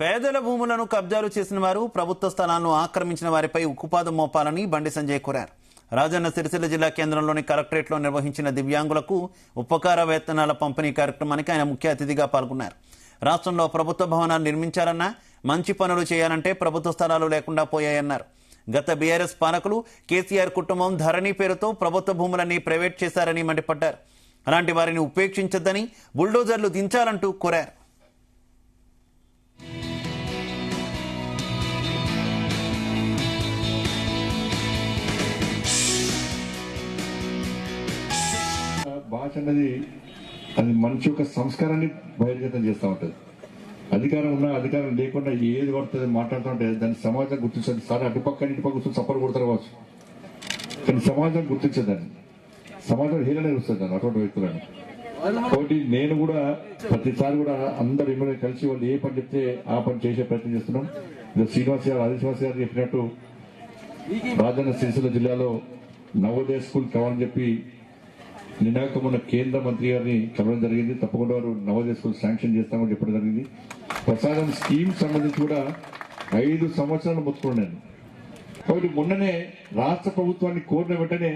పేదల భూములను కబ్జాలు చేసిన వారు ప్రభుత్వ స్థలాలను ఆక్రమించిన వారిపై ఉక్కుపాదం మోపాలని బండి సంజయ్ కోరారు. రాజన్న సిరిసిల్ల జిల్లా కేంద్రంలోని కలెక్టరేట్లో నిర్వహించిన దివ్యాంగులకు ఉపకార వేతనాల పంపిణీ కార్యక్రమానికి ఆయన ముఖ్య అతిథిగా పాల్గొన్నారు. రాష్ట్రంలో ప్రభుత్వ భవనాలు నిర్మించాలన్నా, మంచి పనులు చేయాలంటే ప్రభుత్వ స్థలాలు లేకుండా పోయాయన్నారు. గత బీఆర్ఎస్ పాలకులు కేసీఆర్ కుటుంబం ధరణి పేరుతో ప్రభుత్వ భూములన్నీ ప్రైవేట్ చేశారని మండిపడ్డారు. అలాంటి వారిని ఉపేక్షించొద్దని, బుల్డోజర్లు దించాలంటూ కోరారు. భాష అనేది అది మనిషి యొక్క సంస్కారాన్ని బహిర్గతం చేస్తూ ఉంటుంది. అధికారం ఉన్నా అధికారం లేకుండా ఏది కొడుతుంది మాట్లాడుతూ ఉంటే దాన్ని సమాజం గుర్తించదు. సార్ అటుపక్క ఇటుపక్క కూర్చొని చప్పలు కొడతారు కావచ్చు, కానీ సమాజం గుర్తించదాన్ని. సమాజం హీరనే వస్తుంది దాన్ని అటువంటి వ్యక్తులను. కాబట్టి నేను కూడా ప్రతిసారి కూడా అందరు ఎమ్మెల్యే కలిసి వాళ్ళు ఏ పని చెప్తే ఆ పని చేసే ప్రయత్నం చేస్తున్నాం. శ్రీనివాస్ గారు, ఆదిశ్వాస్ గారు చెప్పినట్టు రాజన్న సిరిసిల్ల జిల్లాలో నవోదయ స్కూల్ కావాలని చెప్పి నినాకం ఉన్న కేంద్ర మంత్రి గారిని కలవడం జరిగింది. తప్పకుండా వారు నవోదయ స్కూల్ శాంక్షన్ చేస్తామని చెప్పడం జరిగింది. ప్రసాదం స్కీమ్ సంబంధించి కూడా 5 సంవత్సరాలు మొత్తుకున్నాను. కాబట్టి మొన్ననే రాష్ట్ర ప్రభుత్వాన్ని కోరిన వెంటనే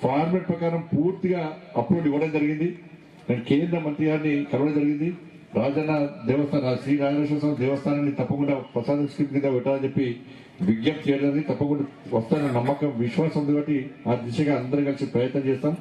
ఫార్మేట్ ప్రకారం పూర్తిగా అప్రూవల్ ఇవ్వడం జరిగింది. నేను కేంద్ర మంత్రి గారిని కలవడం జరిగింది. రాజన్న దేవస్థానం, శ్రీ రాజరాజేశ్వర స్వామి దేవస్థానాన్ని తప్పకుండా ప్రసాదం స్కీమ్ కింద పెట్టాలని చెప్పి విజ్ఞప్తి చేయడానికి తప్పకుండా వస్తానన్న నమ్మకం, విశ్వాసం ఉంది. కాబట్టి ఆ దిశగా అందరం కలిసి ప్రయత్నం చేస్తాం.